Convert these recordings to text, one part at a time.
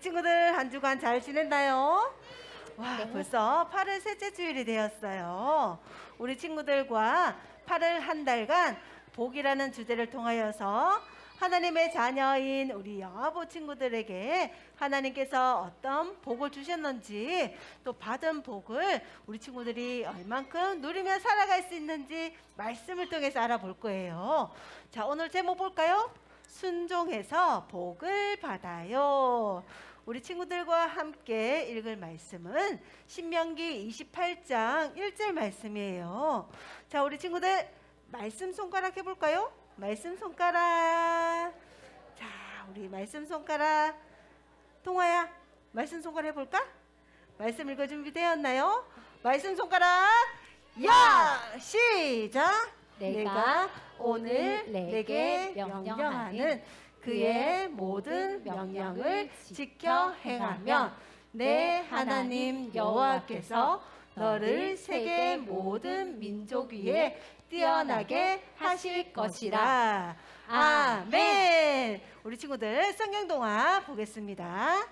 친구들 한 주간 잘 지냈나요? 와, 네. 벌써 8월 셋째 주일이 되었어요. 우리 친구들과 8월 한 달간 복이라는 주제를 통하여서 하나님의 자녀인 우리 영아부 친구들에게 하나님께서 어떤 복을 주셨는지, 또 받은 복을 우리 친구들이 얼만큼 누리며 살아갈 수 있는지 말씀을 통해서 알아볼 거예요. 자, 오늘 제목 볼까요? 순종해서 복을 받아요. 우리 친구들과 함께 읽을 말씀은 신명기 28장 1절 말씀이에요. 자, 우리 친구들 말씀 손가락 해볼까요? 말씀 손가락. 자, 우리 말씀 손가락. 동아야, 말씀 손가락 해볼까? 말씀 읽어 준비되었나요? 말씀 손가락. 야! 시작! 내가 오늘 내게 명령하는 그의 모든 명령을 지켜 행하면 내 하나님 여호와께서 너를 세계 모든 민족 위에 뛰어나게 하실 것이라. 아멘. 우리 친구들 성경 동화 보겠습니다.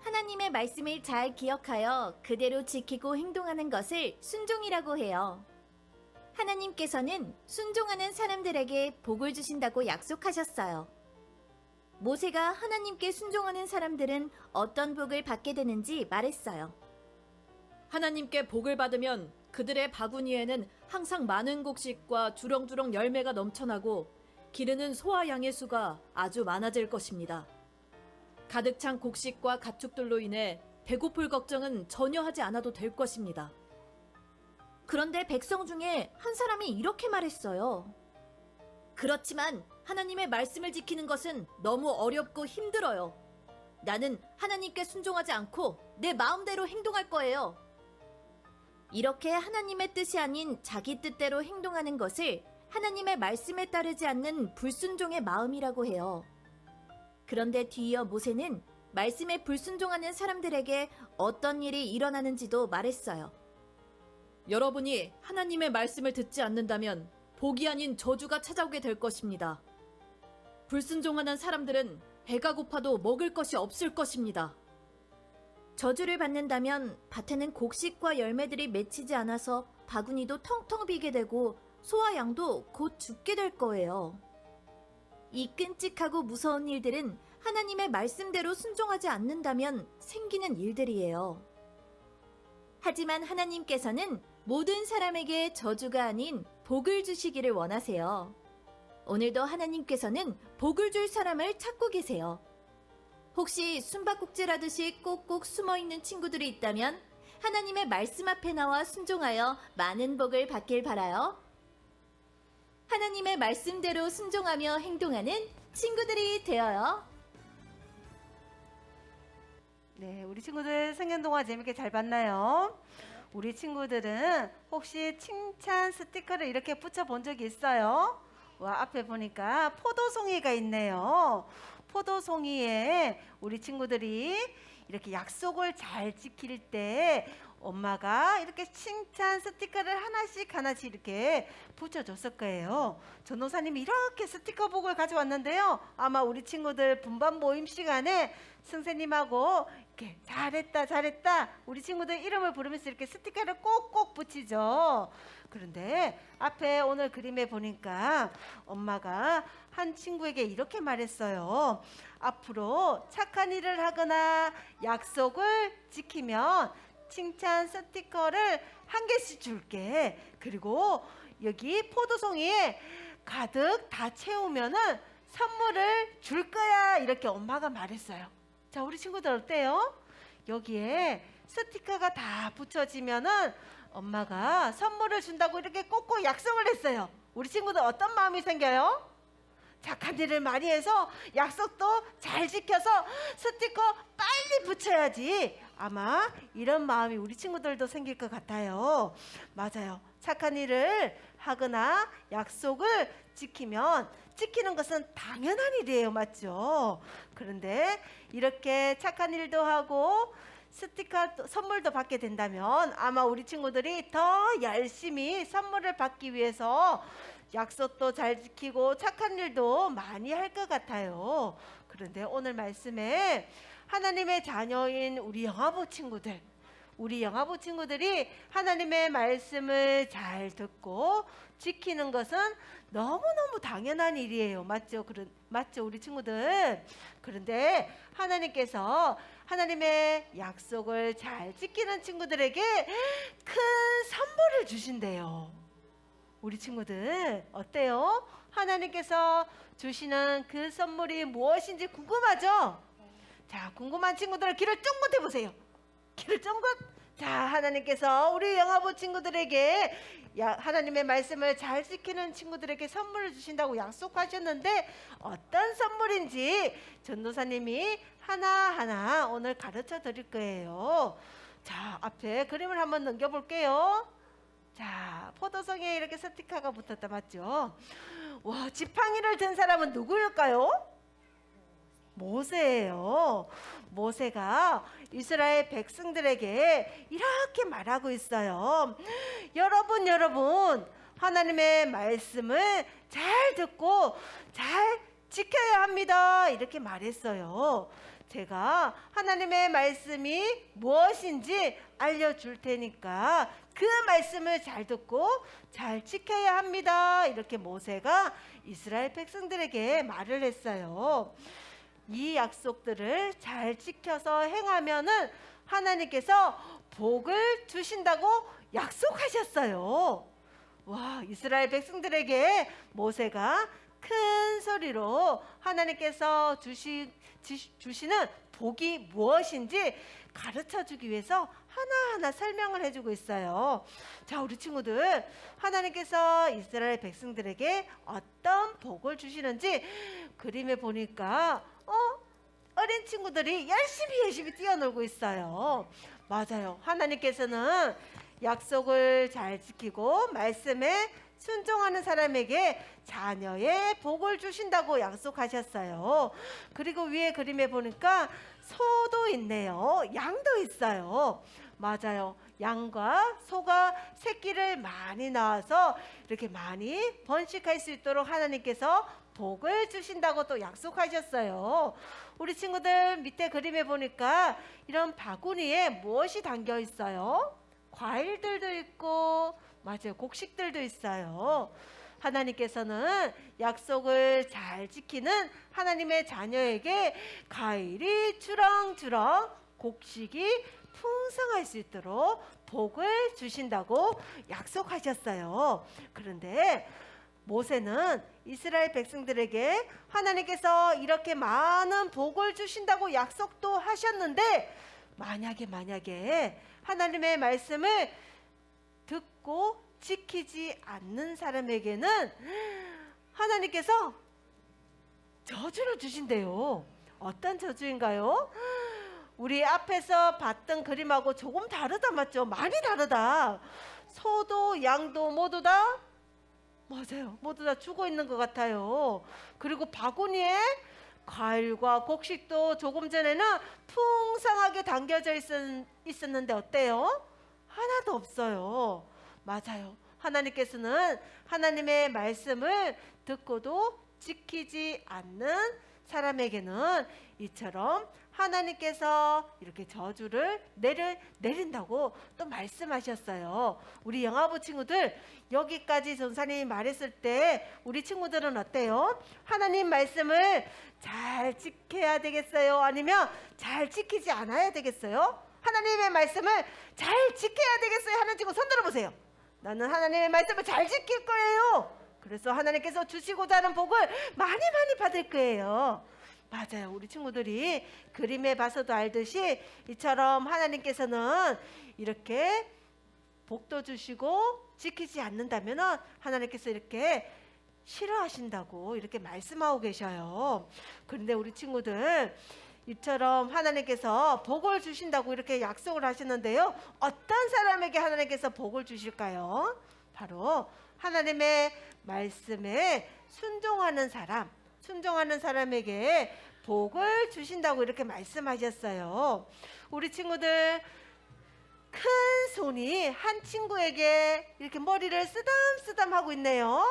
하나님의 말씀을 잘 기억하여 그대로 지키고 행동하는 것을 순종이라고 해요. 하나님께서는 순종하는 사람들에게 복을 주신다고 약속하셨어요. 모세가 하나님께 순종하는 사람들은 어떤 복을 받게 되는지 말했어요. 하나님께 복을 받으면 그들의 바구니에는 항상 많은 곡식과 주렁주렁 열매가 넘쳐나고 기르는 소와 양의 수가 아주 많아질 것입니다. 가득 찬 곡식과 가축들로 인해 배고플 걱정은 전혀 하지 않아도 될 것입니다. 그런데 백성 중에 한 사람이 이렇게 말했어요. 그렇지만 하나님의 말씀을 지키는 것은 너무 어렵고 힘들어요. 나는 하나님께 순종하지 않고 내 마음대로 행동할 거예요. 이렇게 하나님의 뜻이 아닌 자기 뜻대로 행동하는 것을 하나님의 말씀에 따르지 않는 불순종의 마음이라고 해요. 그런데 뒤이어 모세는 말씀에 불순종하는 사람들에게 어떤 일이 일어나는지도 말했어요. 여러분이 하나님의 말씀을 듣지 않는다면 복이 아닌 저주가 찾아오게 될 것입니다. 불순종하는 사람들은 배가 고파도 먹을 것이 없을 것입니다. 저주를 받는다면 밭에는 곡식과 열매들이 맺히지 않아서 바구니도 텅텅 비게 되고 소와 양도 곧 죽게 될 거예요. 이 끔찍하고 무서운 일들은 하나님의 말씀대로 순종하지 않는다면 생기는 일들이에요. 하지만 하나님께서는 모든 사람에게 저주가 아닌 복을 주시기를 원하세요. 오늘도 하나님께서는 복을 줄 사람을 찾고 계세요. 혹시 숨바꼭질하듯이 꼭꼭 숨어있는 친구들이 있다면 하나님의 말씀 앞에 나와 순종하여 많은 복을 받길 바라요. 하나님의 말씀대로 순종하며 행동하는 친구들이 되어요. 네, 우리 친구들 성경 동화 재밌게 잘 봤나요? 우리 친구들은 혹시 칭찬 스티커를 이렇게 붙여본 적이 있어요? 와, 앞에 보니까 포도송이가 있네요. 포도송이에 우리 친구들이 이렇게 약속을 잘 지킬 때 엄마가 이렇게 칭찬 스티커를 하나씩 이렇게 붙여줬을 거예요. 전도사님이 이렇게 스티커북을 가져왔는데요. 아마 우리 친구들 분반 모임 시간에 선생님하고 이렇게 잘했다 우리 친구들 이름을 부르면서 이렇게 스티커를 꼭꼭 붙이죠. 그런데 앞에 오늘 그림에 보니까 엄마가 한 친구에게 이렇게 말했어요. 앞으로 착한 일을 하거나 약속을 지키면 칭찬 스티커를 한 개씩 줄게. 그리고 여기 포도송이에 가득 다 채우면은 선물을 줄 거야. 이렇게 엄마가 말했어요. 자, 우리 친구들 어때요? 여기에 스티커가 다 붙여지면은 엄마가 선물을 준다고 이렇게 꼭꼭 약속을 했어요. 우리 친구들 어떤 마음이 생겨요? 착한 일을 많이 해서 약속도 잘 지켜서 스티커 빨리 붙여야지. 아마 이런 마음이 우리 친구들도 생길 것 같아요. 맞아요. 착한 일을 하거나 약속을 지키면 지키는 것은 당연한 일이에요. 맞죠? 그런데 이렇게 착한 일도 하고 스티커 선물도 받게 된다면 아마 우리 친구들이 더 열심히 선물을 받기 위해서 약속도 잘 지키고 착한 일도 많이 할 것 같아요. 그런데 오늘 말씀에 하나님의 자녀인 우리 영아부 친구들이 하나님의 말씀을 잘 듣고 지키는 것은 너무너무 당연한 일이에요. 맞죠? 맞죠, 우리 친구들? 그런데 하나님께서 하나님의 약속을 잘 지키는 친구들에게 큰 선물을 주신대요. 우리 친구들 어때요? 하나님께서 주시는 그 선물이 무엇인지 궁금하죠? 자, 궁금한 친구들은 귀를 쫑긋 해보세요. 귀를 쫑긋. 자, 하나님께서 우리 영아부 친구들에게 하나님의 말씀을 잘 지키는 친구들에게 선물을 주신다고 약속하셨는데 어떤 선물인지 전도사님이 하나하나 오늘 가르쳐 드릴 거예요. 자, 앞에 그림을 한번 넘겨볼게요. 자, 포도송이에 이렇게 스티커가 붙었다, 맞죠? 와, 지팡이를 든 사람은 누구일까요? 모세예요. 모세가 이스라엘 백성들에게 이렇게 말하고 있어요. 여러분, 하나님의 말씀을 잘 듣고 잘 지켜야 합니다. 이렇게 말했어요. 제가 하나님의 말씀이 무엇인지 알려줄 테니까 그 말씀을 잘 듣고 잘 지켜야 합니다. 이렇게 모세가 이스라엘 백성들에게 말을 했어요. 이 약속들을 잘 지켜서 행하면은 하나님께서 복을 주신다고 약속하셨어요. 와, 이스라엘 백성들에게 모세가 큰 소리로 하나님께서 주시는 복이 무엇인지 가르쳐 주기 위해서 하나하나 설명을 해주고 있어요. 자, 우리 친구들, 하나님께서 이스라엘 백성들에게 어떤 복을 주시는지 그림에 보니까 어린 친구들이 열심히 뛰어놀고 있어요. 맞아요. 하나님께서는 약속을 잘 지키고 말씀에 순종하는 사람에게 자녀의 복을 주신다고 약속하셨어요. 그리고 위에 그림에 보니까 소도 있네요. 양도 있어요. 맞아요. 양과 소가 새끼를 많이 낳아서 이렇게 많이 번식할 수 있도록 하나님께서 복을 주신다고 또 약속하셨어요. 우리 친구들 밑에 그림에 보니까 이런 바구니에 무엇이 담겨 있어요? 과일들도 있고, 맞아요, 곡식들도 있어요. 하나님께서는 약속을 잘 지키는 하나님의 자녀에게 과일이 주렁주렁, 곡식이 풍성할 수 있도록 복을 주신다고 약속하셨어요. 그런데 모세는 이스라엘 백성들에게 하나님께서 이렇게 많은 복을 주신다고 약속도 하셨는데 만약에 하나님의 말씀을 듣고 지키지 않는 사람에게는 하나님께서 저주를 주신대요. 어떤 저주인가요? 우리 앞에서 봤던 그림하고 조금 다르다, 맞죠? 많이 다르다. 소도 양도 모두 다, 맞아요, 모두 다 죽어 있는 것 같아요. 그리고 바구니에 과일과 곡식도 조금 전에는 풍성하게 담겨져 있었는데 어때요? 하나도 없어요. 맞아요. 하나님께서는 하나님의 말씀을 듣고도 지키지 않는 사람에게는 이처럼 하나님께서 이렇게 저주를 내린다고 또 말씀하셨어요. 우리 영아부 친구들, 여기까지 전사님이 말했을 때 우리 친구들은 어때요? 하나님 말씀을 잘 지켜야 되겠어요? 아니면 잘 지키지 않아야 되겠어요? 하나님의 말씀을 잘 지켜야 되겠어요? 하는 친구 손 들어보세요. 나는 하나님의 말씀을 잘 지킬 거예요. 그래서 하나님께서 주시고자 하는 복을 많이 받을 거예요. 맞아요. 우리 친구들이 그림에 봐서도 알듯이 이처럼 하나님께서는 이렇게 복도 주시고 지키지 않는다면 하나님께서 이렇게 싫어하신다고 이렇게 말씀하고 계셔요. 그런데 우리 친구들, 이처럼 하나님께서 복을 주신다고 이렇게 약속을 하시는데요, 어떤 사람에게 하나님께서 복을 주실까요? 바로 하나님의 말씀에 순종하는 사람에게 복을 주신다고 이렇게 말씀하셨어요. 우리 친구들 큰 손이 한 친구에게 이렇게 머리를 쓰담쓰담 하고 있네요.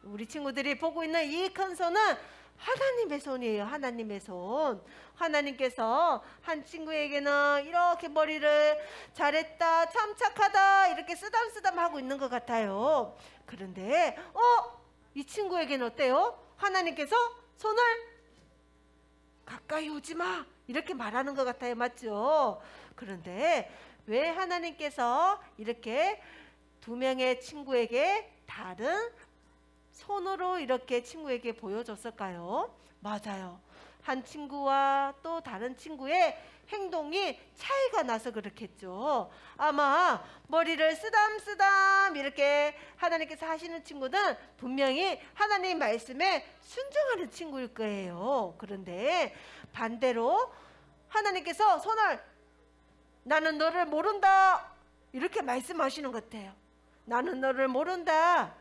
우리 친구들이 보고 있는 이 큰 손은 하나님의 손이에요. 하나님의 손. 하나님께서 한 친구에게는 이렇게 머리를 잘했다, 참 착하다 이렇게 쓰담쓰담 하고 있는 것 같아요. 그런데 이 친구에게는 어때요? 하나님께서 손을 가까이 오지 마 이렇게 말하는 것 같아요. 맞죠? 그런데 왜 하나님께서 이렇게 두 명의 친구에게 다른 손으로 이렇게 친구에게 보여줬을까요? 맞아요. 한 친구와 또 다른 친구의 행동이 차이가 나서 그렇겠죠. 아마 머리를 쓰담쓰담 이렇게 하나님께서 하시는 친구는 분명히 하나님 말씀에 순종하는 친구일 거예요. 그런데 반대로 하나님께서 손을 나는 너를 모른다 이렇게 말씀하시는 것 같아요. 나는 너를 모른다.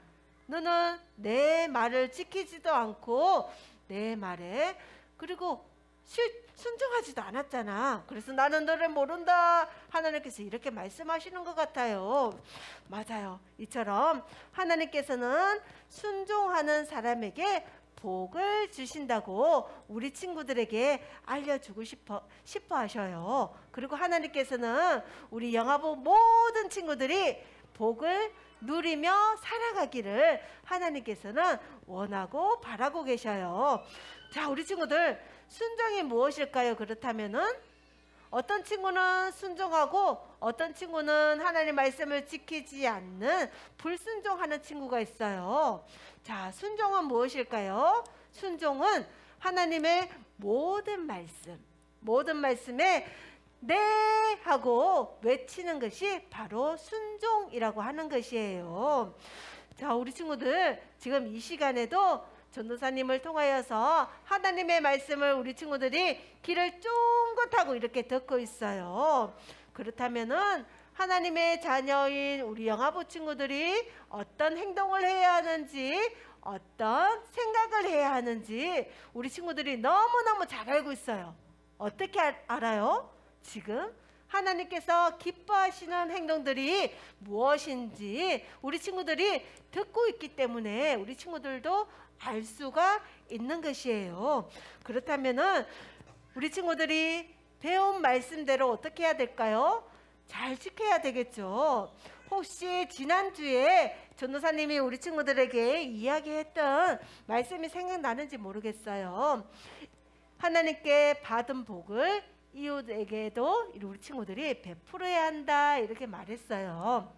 너는 내 말을 지키지도 않고 내 말에 그리고 순종하지도 않았잖아. 그래서 나는 너를 모른다. 하나님께서 이렇게 말씀하시는 것 같아요. 맞아요. 이처럼 하나님께서는 순종하는 사람에게 복을 주신다고 우리 친구들에게 알려주고 싶어 하셔요. 그리고 하나님께서는 우리 영화부 모든 친구들이 복을 누리며 살아가기를 하나님께서는 원하고 바라고 계셔요. 자, 우리 친구들 순종이 무엇일까요? 그렇다면은 어떤 친구는 순종하고 어떤 친구는 하나님 말씀을 지키지 않는 불순종하는 친구가 있어요. 자, 순종은 무엇일까요? 순종은 하나님의 모든 말씀에 네 하고 외치는 것이 바로 순종이라고 하는 것이에요. 자, 우리 친구들 지금 이 시간에도 전도사님을 통하여서 하나님의 말씀을 우리 친구들이 귀를 쫑긋하고 이렇게 듣고 있어요. 그렇다면은 하나님의 자녀인 우리 영아부 친구들이 어떤 행동을 해야 하는지 어떤 생각을 해야 하는지 우리 친구들이 너무너무 잘 알고 있어요. 어떻게 알아요? 지금 하나님께서 기뻐하시는 행동들이 무엇인지 우리 친구들이 듣고 있기 때문에 우리 친구들도 알 수가 있는 것이에요. 그렇다면은 우리 친구들이 배운 말씀대로 어떻게 해야 될까요? 잘 지켜야 되겠죠. 혹시 지난주에 전도사님이 우리 친구들에게 이야기했던 말씀이 생각나는지 모르겠어요. 하나님께 받은 복을 이웃에게도 우리 친구들이 베풀어야 한다 이렇게 말했어요.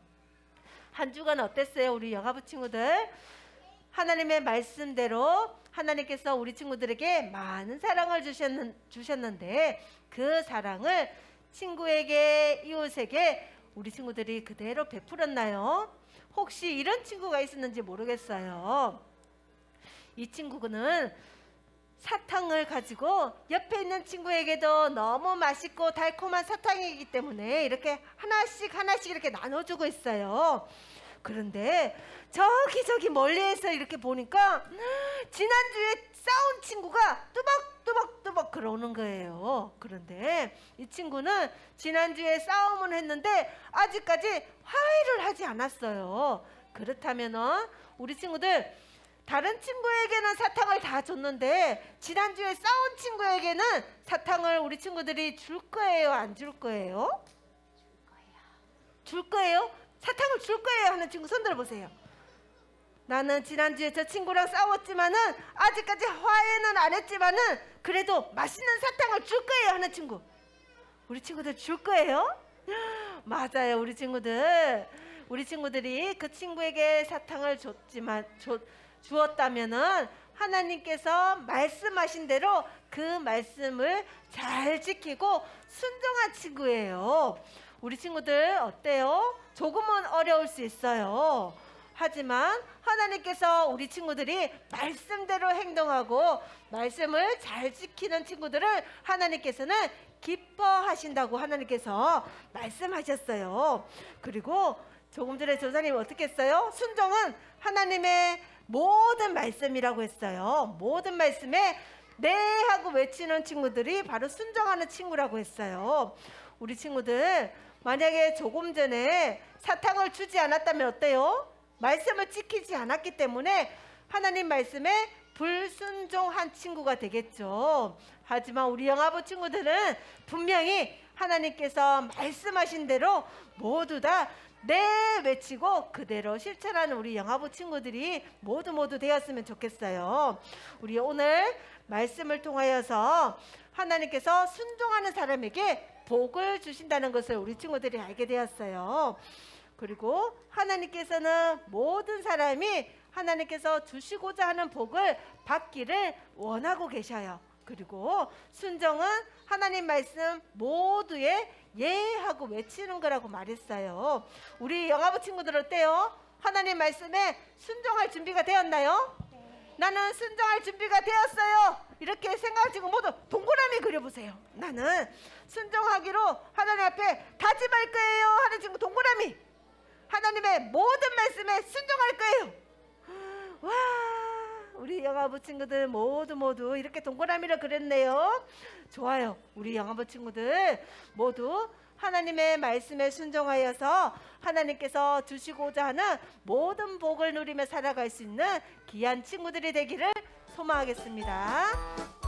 한 주간 어땠어요? 우리 영아부 친구들 하나님의 말씀대로 하나님께서 우리 친구들에게 많은 사랑을 주셨는데 그 사랑을 친구에게 이웃에게 우리 친구들이 그대로 베풀었나요? 혹시 이런 친구가 있었는지 모르겠어요. 이 친구는 사탕을 가지고 옆에 있는 친구에게도 너무 맛있고 달콤한 사탕이기 때문에 이렇게 하나씩 이렇게 나눠주고 있어요. 그런데 저기 멀리에서 이렇게 보니까 지난주에 싸운 친구가 뚜벅뚜벅 그러는 거예요. 그런데 이 친구는 지난주에 싸움을 했는데 아직까지 화해를 하지 않았어요. 그렇다면은 우리 친구들 다른 친구에게는 사탕을 다 줬는데 지난주에 싸운 친구에게는 사탕을 우리 친구들이 줄 거예요? 안 줄 거예요? 줄 거예요? 사탕을 줄 거예요 하는 친구 손 들어보세요. 나는 지난주에 저 친구랑 싸웠지만은 아직까지 화해는 안 했지만은 그래도 맛있는 사탕을 줄 거예요 하는 친구. 우리 친구들 줄 거예요? 맞아요. 우리 친구들이 그 친구에게 사탕을 주었다면은 하나님께서 말씀하신 대로 그 말씀을 잘 지키고 순종한 친구예요. 우리 친구들 어때요? 조금은 어려울 수 있어요. 하지만 하나님께서 우리 친구들이 말씀대로 행동하고 말씀을 잘 지키는 친구들을 하나님께서는 기뻐하신다고 하나님께서 말씀하셨어요. 그리고 조금 전에 전사님이 어떻게 했어요? 순종은 하나님의 모든 말씀이라고 했어요. 모든 말씀에 네 하고 외치는 친구들이 바로 순종하는 친구라고 했어요. 우리 친구들 만약에 조금 전에 사탕을 주지 않았다면 어때요? 말씀을 지키지 않았기 때문에 하나님 말씀에 불순종한 친구가 되겠죠. 하지만 우리 영아부 친구들은 분명히 하나님께서 말씀하신 대로 모두 다 네 외치고 그대로 실천하는 우리 영아부 친구들이 모두 되었으면 좋겠어요. 우리 오늘 말씀을 통하여서 하나님께서 순종하는 사람에게 복을 주신다는 것을 우리 친구들이 알게 되었어요. 그리고 하나님께서는 모든 사람이 하나님께서 주시고자 하는 복을 받기를 원하고 계셔요. 그리고 순종은 하나님 말씀 모두에 예하고 외치는 거라고 말했어요. 우리 영아부 친구들 어때요? 하나님 말씀에 순종할 준비가 되었나요? 나는 순종할 준비가 되었어요. 이렇게 생각하시고 모두 동그라미 그려보세요. 나는 순종하기로 하나님 앞에 다짐할 거예요 하는 친구 동그라미. 하나님의 모든 말씀에 순종할 거예요. 와, 우리 영아부 친구들 모두 이렇게 동그라미를 그렸네요. 좋아요. 우리 영아부 친구들 모두 하나님의 말씀에 순종하여서 하나님께서 주시고자 하는 모든 복을 누리며 살아갈 수 있는 귀한 친구들이 되기를 소망하겠습니다.